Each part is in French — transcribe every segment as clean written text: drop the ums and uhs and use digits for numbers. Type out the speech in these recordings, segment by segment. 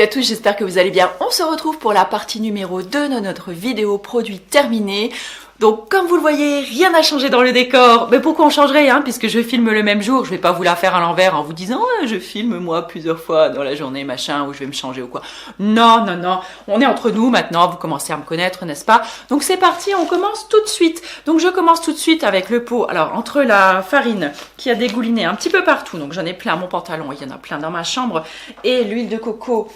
Salut à tous, j'espère que vous allez bien. On se retrouve pour la partie numéro 2 de notre vidéo produit terminé. Donc comme vous le voyez, rien n'a changé dans le décor. Mais pourquoi on changerait puisque je filme le même jour. Je vais pas vous la faire à l'envers en vous disant je filme moi plusieurs fois dans la journée machin ou je vais me changer ou quoi. Non, non, non, on est entre nous maintenant, vous commencez à me connaître, n'est-ce pas? Donc c'est parti, on commence tout de suite. Donc je commence tout de suite avec le pot. Alors entre la farine qui a dégouliné un petit peu partout, donc j'en ai plein à mon pantalon, il y en a plein dans ma chambre, et l'huile de coco,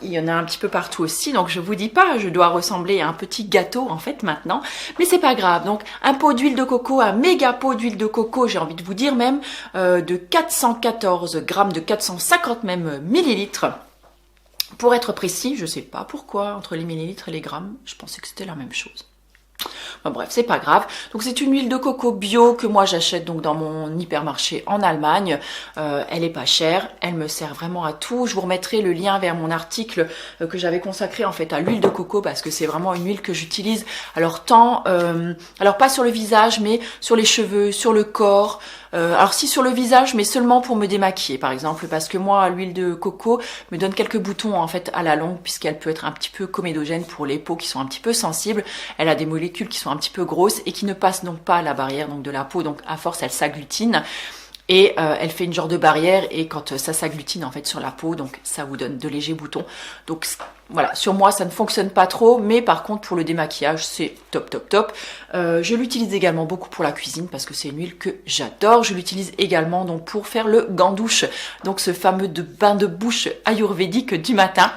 il y en a un petit peu partout aussi, donc je vous dis pas, je dois ressembler à un petit gâteau en fait maintenant, mais c'est pas grave. Donc un pot d'huile de coco, un méga pot d'huile de coco, j'ai envie de vous dire même, de 414 grammes, de 450 même millilitres. Pour être précis, je sais pas pourquoi, entre les millilitres et les grammes, je pensais que c'était la même chose. Enfin, bref, c'est pas grave. Donc c'est une huile de coco bio que moi j'achète donc dans mon hypermarché en Allemagne. Elle est pas chère, elle me sert vraiment à tout. Je vous remettrai le lien vers mon article que j'avais consacré en fait à l'huile de coco parce que c'est vraiment une huile que j'utilise. Alors alors pas sur le visage mais sur les cheveux, sur le corps. Alors si sur le visage mais seulement pour me démaquiller par exemple parce que moi l'huile de coco me donne quelques boutons en fait à la longue puisqu'elle peut être un petit peu comédogène pour les peaux qui sont un petit peu sensibles. Elle a des molécules qui sont un petit peu grosses et qui ne passent donc pas à la barrière donc de la peau, donc à force elle s'agglutine et elle fait une genre de barrière et quand ça s'agglutine en fait sur la peau donc ça vous donne de légers boutons. Donc voilà, sur moi ça ne fonctionne pas trop mais par contre pour le démaquillage c'est top top top. Je l'utilise également beaucoup pour la cuisine parce que c'est une huile que j'adore. Je l'utilise également donc pour faire le gandouche, donc ce fameux bain de bouche ayurvédique du matin.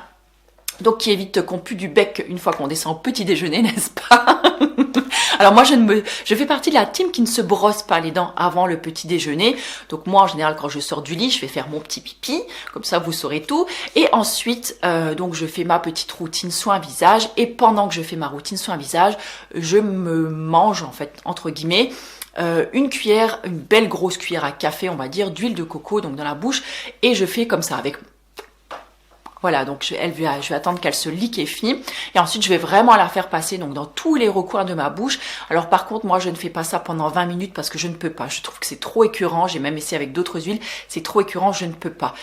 Donc qui évite qu'on pue du bec une fois qu'on descend au petit déjeuner, n'est-ce pas? Alors moi je fais partie de la team qui ne se brosse pas les dents avant le petit déjeuner. Donc moi en général quand je sors du lit, je vais faire mon petit pipi, comme ça vous saurez tout. Et ensuite donc je fais ma petite routine soin visage. Et pendant que je fais ma routine soin visage, je me mange en fait entre guillemets une cuillère, une belle grosse cuillère à café on va dire d'huile de coco donc dans la bouche et je fais comme ça avec. Voilà, donc je vais attendre qu'elle se liquéfie et ensuite je vais vraiment la faire passer donc dans tous les recoins de ma bouche. Alors par contre moi je ne fais pas ça pendant 20 minutes parce que je ne peux pas, je trouve que c'est trop écœurant, j'ai même essayé avec d'autres huiles, c'est trop écœurant, je ne peux pas.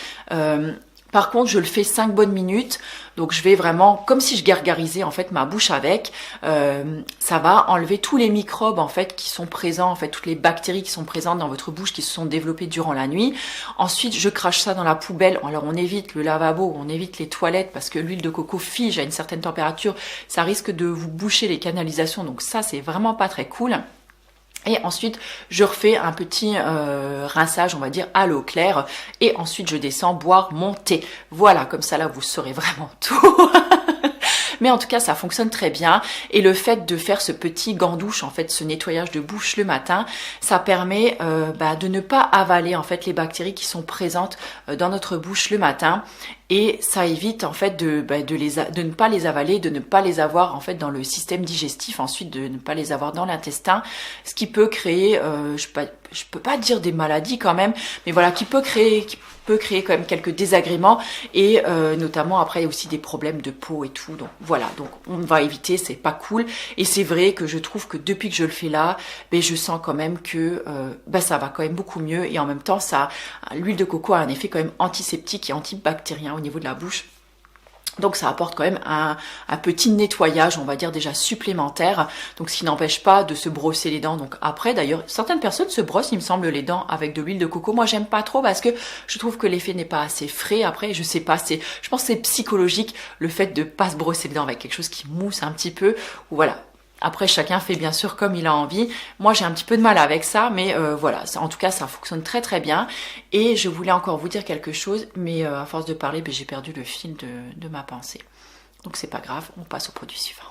Par contre, je le fais 5 bonnes minutes, donc je vais vraiment, comme si je gargarisais en fait ma bouche avec, ça va enlever tous les microbes en fait qui sont présents, en fait toutes les bactéries qui sont présentes dans votre bouche qui se sont développées durant la nuit. Ensuite, je crache ça dans la poubelle. Alors on évite le lavabo, on évite les toilettes parce que l'huile de coco fige à une certaine température, ça risque de vous boucher les canalisations, donc ça c'est vraiment pas très cool. Et ensuite, je refais un petit rinçage, on va dire, à l'eau claire. Et ensuite, je descends boire mon thé. Voilà, comme ça, là, vous saurez vraiment tout. Mais en tout cas, ça fonctionne très bien. Et le fait de faire ce petit gandouche, en fait, ce nettoyage de bouche le matin, ça permet de ne pas avaler, en fait, les bactéries qui sont présentes dans notre bouche le matin. Et ça évite en fait de ne pas les avaler, de ne pas les avoir en fait dans le système digestif, ensuite de ne pas les avoir dans l'intestin, ce qui peut créer, je peux pas dire des maladies quand même, mais voilà, qui peut créer quand même quelques désagréments et notamment après il y a aussi des problèmes de peau et tout. Donc voilà, donc on va éviter, c'est pas cool. Et c'est vrai que je trouve que depuis que je le fais là, je sens quand même que ça va quand même beaucoup mieux et en même temps l'huile de coco a un effet quand même antiseptique et antibactérien au niveau de la bouche. Donc ça apporte quand même un petit nettoyage, on va dire déjà supplémentaire. Donc ce qui n'empêche pas de se brosser les dents. Donc après d'ailleurs, certaines personnes se brossent, il me semble, les dents avec de l'huile de coco. Moi j'aime pas trop parce que je trouve que l'effet n'est pas assez frais. Après je sais pas, je pense que c'est psychologique le fait de pas se brosser les dents avec quelque chose qui mousse un petit peu. Ou voilà. Après, chacun fait bien sûr comme il a envie. Moi, j'ai un petit peu de mal avec ça, mais voilà. En tout cas, ça fonctionne très très bien. Et je voulais encore vous dire quelque chose, mais à force de parler, j'ai perdu le fil de ma pensée. Donc c'est pas grave, on passe au produit suivant.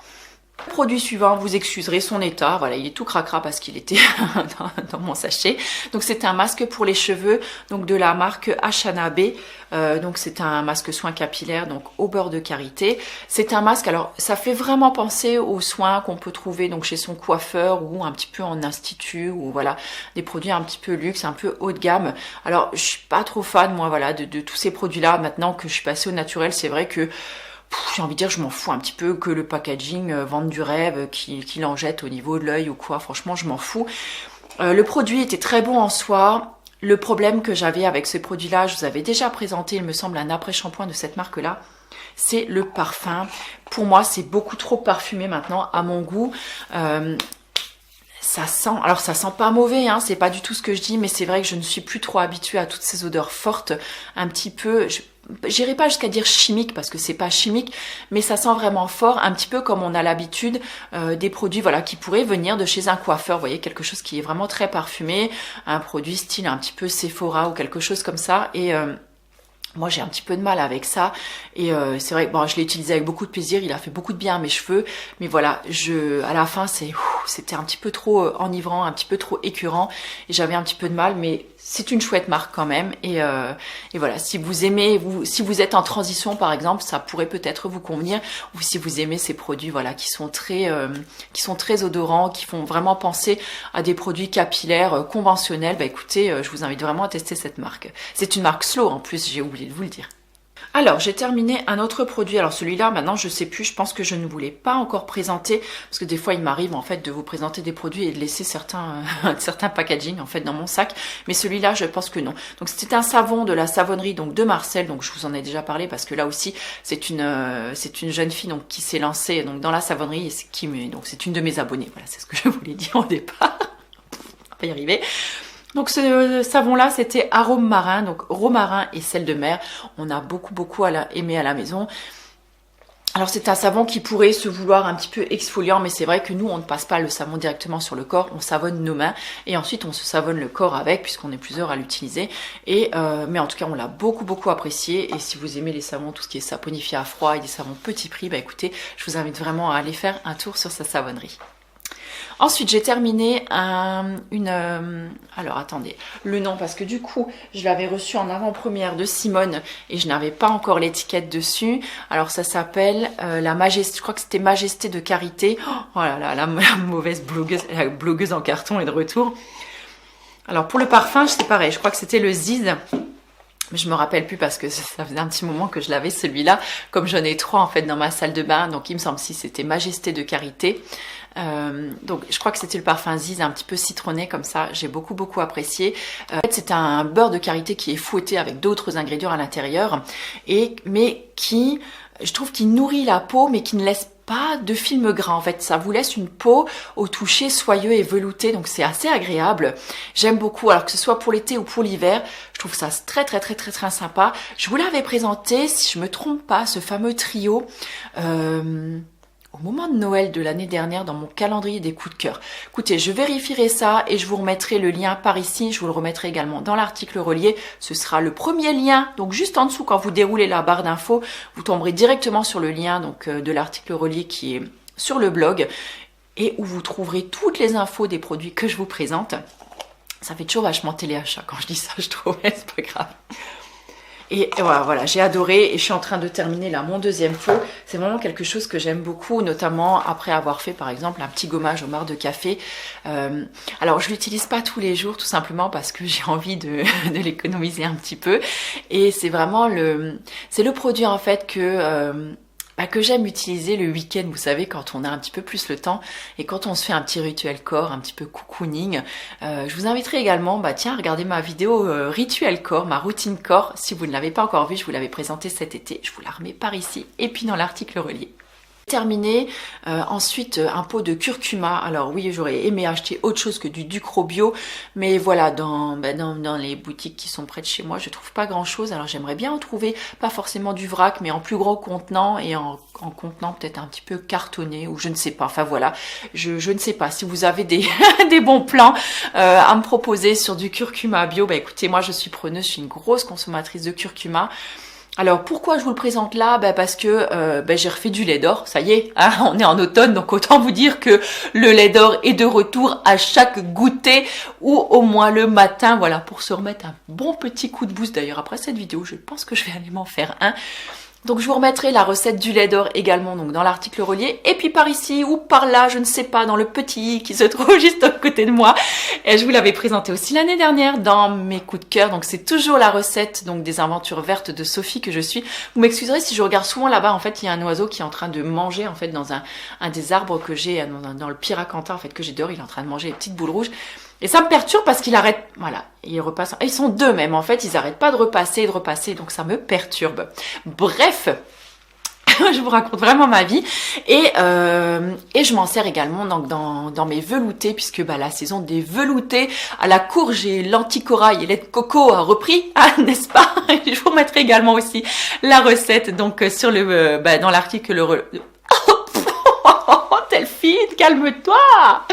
Le produit suivant, vous excuserez son état, voilà, il est tout cracra parce qu'il était dans mon sachet. Donc c'est un masque pour les cheveux, donc de la marque Ashanabe. Donc c'est un masque soin capillaire, donc au beurre de karité. C'est un masque, alors ça fait vraiment penser aux soins qu'on peut trouver donc chez son coiffeur ou un petit peu en institut ou voilà, des produits un petit peu luxe, un peu haut de gamme. Alors je suis pas trop fan moi voilà de tous ces produits-là. Maintenant que je suis passée au naturel, c'est vrai que j'ai envie de dire, je m'en fous un petit peu que le packaging vende du rêve, qu'il en jette au niveau de l'œil ou quoi. Franchement, je m'en fous. Le produit était très bon en soi. Le problème que j'avais avec ce produit-là, je vous avais déjà présenté, il me semble, un après-shampoing de cette marque-là. c'est le parfum. Pour moi, c'est beaucoup trop parfumé maintenant à mon goût. Ça sent, alors ça sent pas mauvais, hein, c'est pas du tout ce que je dis, mais c'est vrai que je ne suis plus trop habituée à toutes ces odeurs fortes, un petit peu, j'irai pas jusqu'à dire chimique parce que c'est pas chimique, mais ça sent vraiment fort, un petit peu comme on a l'habitude des produits voilà qui pourraient venir de chez un coiffeur, vous voyez, quelque chose qui est vraiment très parfumé, un produit style un petit peu Sephora ou quelque chose comme ça, et moi j'ai un petit peu de mal avec ça et c'est vrai que bon, je l'ai utilisé avec beaucoup de plaisir, il a fait beaucoup de bien à mes cheveux, mais voilà, à la fin c'était un petit peu trop enivrant, un petit peu trop écœurant et j'avais un petit peu de mal, mais c'est une chouette marque quand même et voilà, si vous aimez, si vous êtes en transition par exemple, ça pourrait peut-être vous convenir, ou si vous aimez ces produits voilà qui sont très odorants, qui font vraiment penser à des produits capillaires conventionnels, bah écoutez, je vous invite vraiment à tester cette marque. C'est une marque Slow en plus, j'ai oublié de vous le dire. Alors, j'ai terminé un autre produit. Alors, celui-là, maintenant, je sais plus. Je pense que je ne voulais pas encore présenter. Parce que des fois, il m'arrive, en fait, de vous présenter des produits et de laisser certains packaging, en fait, dans mon sac. Mais celui-là, je pense que non. Donc, c'était un savon de la savonnerie, donc, de Marcel. Donc, je vous en ai déjà parlé parce que là aussi, c'est une jeune fille, donc, qui s'est lancée, donc, dans la savonnerie et donc, c'est une de mes abonnées. Voilà, c'est ce que je voulais dire au départ. On va y arriver. Donc ce savon-là, c'était arôme marin, donc romarin et sel de mer. On a beaucoup aimé à la maison. Alors c'est un savon qui pourrait se vouloir un petit peu exfoliant, mais c'est vrai que nous, on ne passe pas le savon directement sur le corps, on savonne nos mains et ensuite on se savonne le corps avec, puisqu'on est plusieurs à l'utiliser. Mais en tout cas, on l'a beaucoup apprécié. Et si vous aimez les savons, tout ce qui est saponifié à froid et des savons petit prix, bah écoutez, je vous invite vraiment à aller faire un tour sur sa savonnerie. Ensuite, j'ai terminé alors attendez, le nom, parce que du coup, je l'avais reçu en avant-première de Simone et je n'avais pas encore l'étiquette dessus. Alors ça s'appelle la Majesté, je crois que c'était Majesté de Karité. Oh là là, la mauvaise blogueuse, la blogueuse en carton est de retour. Alors pour le parfum, c'est pareil, je crois que c'était le Ziz. Mais je me rappelle plus parce que ça faisait un petit moment que je l'avais celui-là. Comme j'en ai 3 en fait dans ma salle de bain, donc il me semble si c'était Majesté de Karité. Donc je crois que c'était le parfum Ziz, un petit peu citronné comme ça, j'ai beaucoup apprécié. En fait c'est un beurre de karité qui est fouetté avec d'autres ingrédients à l'intérieur, mais qui, je trouve qu'il nourrit la peau mais qui ne laisse pas de film gras. En fait ça vous laisse une peau au toucher soyeux et velouté, donc c'est assez agréable. J'aime beaucoup, alors que ce soit pour l'été ou pour l'hiver, je trouve ça très sympa. Je vous l'avais présenté, si je me trompe pas, ce fameux trio au moment de Noël de l'année dernière dans mon calendrier des coups de cœur. Écoutez, je vérifierai ça et je vous remettrai le lien par ici. Je vous le remettrai également dans l'article relié. Ce sera le premier lien. Donc juste en dessous, quand vous déroulez la barre d'infos, vous tomberez directement sur le lien donc, de l'article relié qui est sur le blog et où vous trouverez toutes les infos des produits que je vous présente. Ça fait toujours vachement téléachat quand je dis ça, je trouve, mais c'est pas grave. Et voilà, j'ai adoré et je suis en train de terminer là mon deuxième pot. C'est vraiment quelque chose que j'aime beaucoup, notamment après avoir fait par exemple un petit gommage au marc de café. Alors je l'utilise pas tous les jours tout simplement parce que j'ai envie de l'économiser un petit peu. Et c'est vraiment le produit en fait que j'aime utiliser le week-end, vous savez, quand on a un petit peu plus le temps et quand on se fait un petit rituel corps, un petit peu cocooning. Je vous inviterai également, à regarder ma vidéo rituel corps, ma routine corps. Si vous ne l'avez pas encore vue, je vous l'avais présentée cet été. Je vous la remets par ici et puis dans l'article relié. Terminé, ensuite un pot de curcuma. Alors oui, j'aurais aimé acheter autre chose que du Ducros bio, mais voilà, dans les boutiques qui sont près de chez moi, je trouve pas grand chose. Alors j'aimerais bien en trouver, pas forcément du vrac, mais en plus gros contenant et en contenant peut-être un petit peu cartonné ou je ne sais pas. Enfin voilà, je ne sais pas si vous avez des bons plans à me proposer sur du curcuma bio. Écoutez, moi je suis preneuse, je suis une grosse consommatrice de curcuma. Alors pourquoi je vous le présente là? Parce que j'ai refait du lait d'or, ça y est, hein, on est en automne, donc autant vous dire que le lait d'or est de retour à chaque goûter ou au moins le matin, voilà, pour se remettre un bon petit coup de boost. D'ailleurs après cette vidéo, je pense que je vais aller m'en faire un. Donc je vous remettrai la recette du lait d'or également donc dans l'article relié. Et puis par ici ou par là, je ne sais pas, dans le petit i qui se trouve juste à côté de moi. Et je vous l'avais présenté aussi l'année dernière dans mes coups de cœur. Donc c'est toujours la recette donc des aventures vertes de Sophie que je suis. Vous m'excuserez si je regarde souvent là-bas. En fait, il y a un oiseau qui est en train de manger en fait dans un des arbres que j'ai dans le Piracantin en fait que j'ai dehors. Il est en train de manger les petites boules rouges. Et ça me perturbe parce qu'il arrête, voilà, il repasse. Ils sont deux même en fait, ils arrêtent pas de repasser, donc ça me perturbe. Bref, Je vous raconte vraiment ma vie. Et je m'en sers également donc, dans mes veloutés, puisque bah, la saison des veloutés à la courge et l'anticorail et lait de coco a repris, n'est-ce pas? Je vous mettrai également aussi la recette donc sur le dans l'article. Delphine, calme-toi!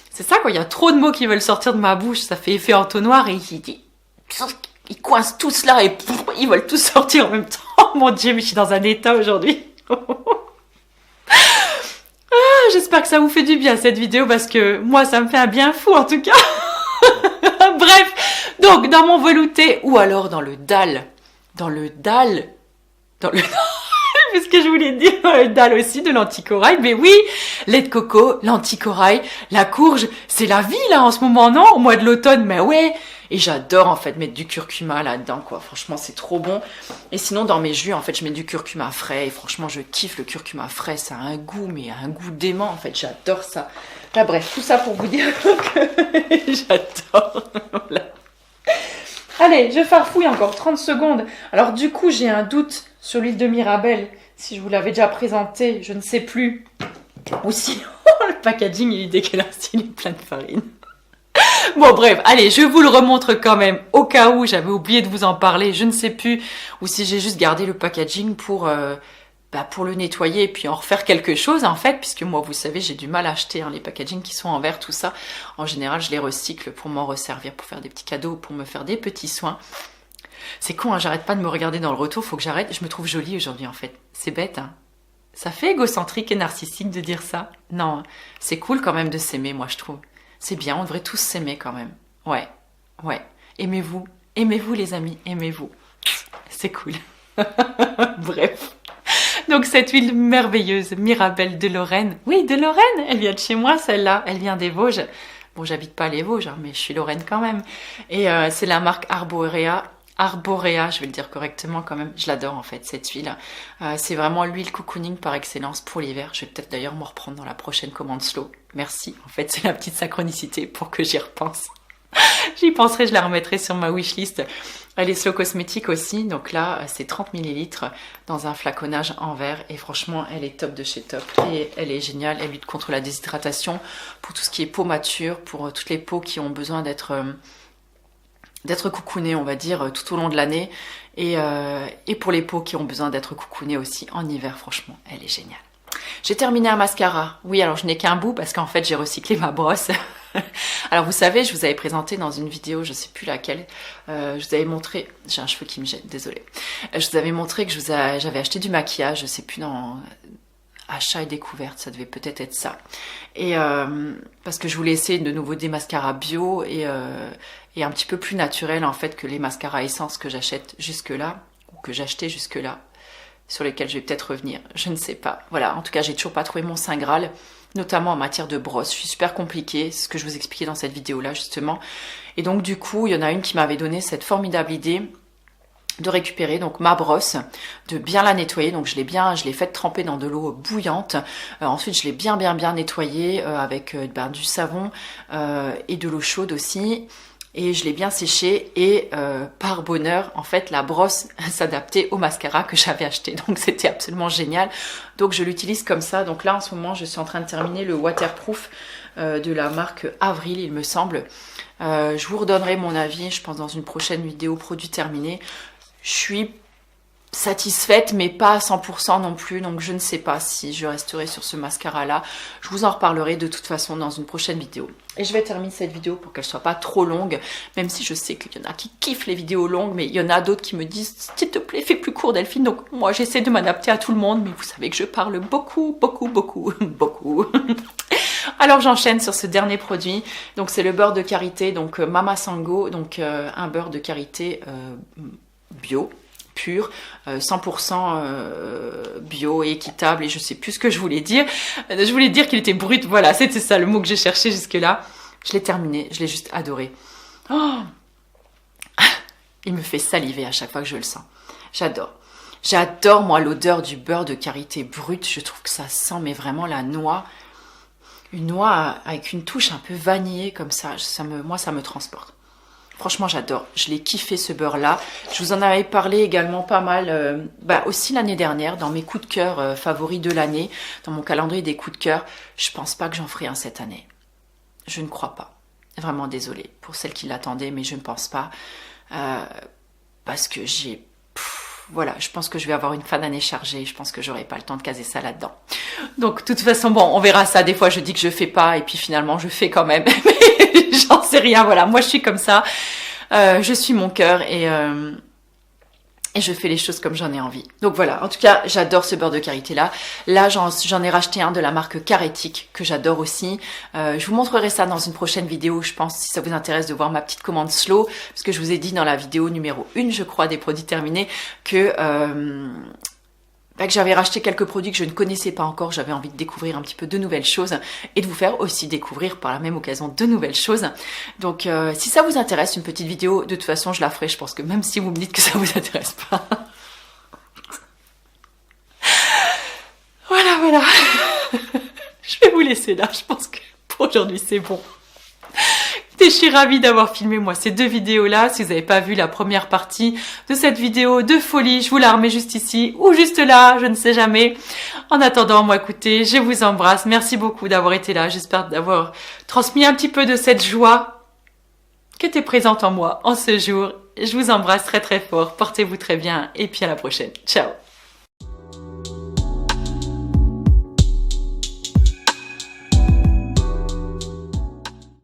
C'est ça, quand il y a trop de mots qui veulent sortir de ma bouche, ça fait effet entonnoir et ils coincent tous là et ils veulent tous sortir en même temps. Oh mon Dieu, mais je suis dans un état aujourd'hui. J'espère que ça vous fait du bien cette vidéo parce que moi ça me fait un bien fou en tout cas. Bref, donc dans mon velouté ou alors dans le dalle, c'est ce que je voulais dire, dans le dalle aussi de l'anticorail, mais oui, lait de coco, l'anticorail, la courge, c'est la vie là en ce moment, non? Au mois de l'automne, mais ouais. Et j'adore en fait mettre du curcuma là-dedans quoi, franchement c'est trop bon. Et sinon dans mes jus en fait je mets du curcuma frais et franchement je kiffe le curcuma frais, ça a un goût mais un goût dément en fait, j'adore ça. Là bref, tout ça pour vous dire que j'adore. Voilà. Allez, je farfouille encore 30 secondes. Alors du coup j'ai un doute sur l'huile de Mirabelle, si je vous l'avais déjà présenté, je ne sais plus. Ou sinon le packaging il est dégueulasse, il est plein de farine. Bon bref, allez, je vous le remontre quand même, au cas où j'avais oublié de vous en parler, je ne sais plus, ou si j'ai juste gardé le packaging pour le nettoyer et puis en refaire quelque chose en fait, puisque moi vous savez j'ai du mal à acheter les packagings qui sont en verre, tout ça. En général je les recycle pour m'en resservir, pour faire des petits cadeaux, pour me faire des petits soins. C'est con, j'arrête pas de me regarder dans le retour, faut que j'arrête, je me trouve jolie aujourd'hui en fait, c'est bête hein. Ça fait égocentrique et narcissique de dire ça. Non, c'est cool quand même de s'aimer moi je trouve. C'est bien, on devrait tous s'aimer quand même. Ouais. Aimez-vous les amis, aimez-vous. C'est cool. Bref. Donc cette huile merveilleuse, Mirabelle de Lorraine. Oui, de Lorraine, elle vient de chez moi celle-là, elle vient des Vosges. Bon, j'habite pas les Vosges, mais je suis Lorraine quand même. Et c'est la marque Arborea, je vais le dire correctement quand même. Je l'adore en fait cette huile. C'est vraiment l'huile cocooning par excellence pour l'hiver. Je vais peut-être d'ailleurs m'en reprendre dans la prochaine commande slow. Merci, en fait c'est la petite synchronicité pour que j'y repense. J'y penserai, je la remettrai sur ma wishlist. Elle est slow cosmétique aussi, donc là c'est 30 ml dans un flaconnage en verre et franchement elle est top de chez top et elle est géniale, elle lutte contre la déshydratation pour tout ce qui est peau mature, pour toutes les peaux qui ont besoin d'être coucounées on va dire tout au long de l'année et pour les peaux qui ont besoin d'être coucounées aussi en hiver, franchement elle est géniale. J'ai terminé un mascara. Oui, alors je n'ai qu'un bout parce qu'en fait j'ai recyclé ma brosse. Alors vous savez, je vous avais présenté dans une vidéo, je sais plus laquelle, je vous avais montré, j'ai un cheveu qui me gêne, désolée. Je vous avais montré que j'avais acheté du maquillage, je sais plus dans achat et découverte, ça devait peut-être être ça. Et parce que je voulais essayer de nouveau des mascaras bio et un petit peu plus naturels en fait que les mascaras essence que j'achète jusque-là, ou que j'achetais jusque-là, sur lesquels je vais peut-être revenir, je ne sais pas. Voilà, en tout cas, j'ai toujours pas trouvé mon Saint Graal, notamment en matière de brosse. Je suis super compliquée, c'est ce que je vous expliquais dans cette vidéo-là, justement. Et donc, du coup, il y en a une qui m'avait donné cette formidable idée de récupérer donc ma brosse, de bien la nettoyer. Donc, je l'ai faite tremper dans de l'eau bouillante. Ensuite, je l'ai bien nettoyée avec du savon et de l'eau chaude aussi. Et je l'ai bien séché et par bonheur, en fait, la brosse s'adaptait au mascara que j'avais acheté. Donc, c'était absolument génial. Donc, je l'utilise comme ça. Donc là, en ce moment, je suis en train de terminer le waterproof de la marque Avril, il me semble. Je vous redonnerai mon avis, je pense, dans une prochaine vidéo produit terminé. Je suis satisfaite mais pas à 100% non plus, donc je ne sais pas si je resterai sur ce mascara là. Je vous en reparlerai de toute façon dans une prochaine vidéo. Et je vais terminer cette vidéo pour qu'elle soit pas trop longue, même si je sais qu'il y en a qui kiffent les vidéos longues, mais il y en a d'autres qui me disent s'il te plaît fais plus court Delphine. Donc moi j'essaie de m'adapter à tout le monde, mais vous savez que je parle beaucoup. Alors j'enchaîne sur ce dernier produit, donc c'est le beurre de karité, donc Mama Sango, donc un beurre de karité bio, pur, 100% bio et équitable, et je sais plus ce que je voulais dire. Je voulais dire qu'il était brut, voilà, c'était ça le mot que j'ai cherché jusque là. Je l'ai terminé, je l'ai juste adoré. Oh, il me fait saliver à chaque fois que je le sens. J'adore moi l'odeur du beurre de karité brut, je trouve que ça sent mais vraiment la noix. Une noix avec une touche un peu vanillée comme ça, moi ça me transporte. Franchement, j'adore. Je l'ai kiffé ce beurre-là. Je vous en avais parlé également pas mal, aussi l'année dernière, dans mes coups de cœur favoris de l'année, dans mon calendrier des coups de cœur. Je pense pas que j'en ferai un cette année. Je ne crois pas. Vraiment désolée pour celles qui l'attendaient, mais je ne pense pas. Parce que voilà, je pense que je vais avoir une fin d'année chargée. Je pense que j'aurai pas le temps de caser ça là-dedans. Donc, de toute façon, bon, on verra ça. Des fois, je dis que je fais pas, et puis finalement, je fais quand même. Mais j'en sais rien. Voilà, moi, je suis comme ça. Je suis mon cœur et je fais les choses comme j'en ai envie. Donc voilà, en tout cas, j'adore ce beurre de karité là. Là, j'en ai racheté un de la marque Carétique que j'adore aussi. Je vous montrerai ça dans une prochaine vidéo, je pense, si ça vous intéresse de voir ma petite commande slow. Parce que je vous ai dit dans la vidéo numéro 1, je crois, des produits terminés, que j'avais racheté quelques produits que je ne connaissais pas encore. J'avais envie de découvrir un petit peu de nouvelles choses et de vous faire aussi découvrir par la même occasion de nouvelles choses. Donc si ça vous intéresse, une petite vidéo, de toute façon je la ferai. Je pense que même si vous me dites que ça vous intéresse pas. Voilà. Je vais vous laisser là. Je pense que pour aujourd'hui c'est bon. Je suis ravie d'avoir filmé moi ces deux vidéos là. Si vous n'avez pas vu la première partie de cette vidéo de folie, je vous la remets juste ici ou juste là, je ne sais jamais. En attendant, moi écoutez, je vous embrasse. Merci beaucoup d'avoir été là. J'espère d'avoir transmis un petit peu de cette joie qui était présente en moi en ce jour. Je vous embrasse très très fort. Portez-vous très bien et puis à la prochaine. Ciao.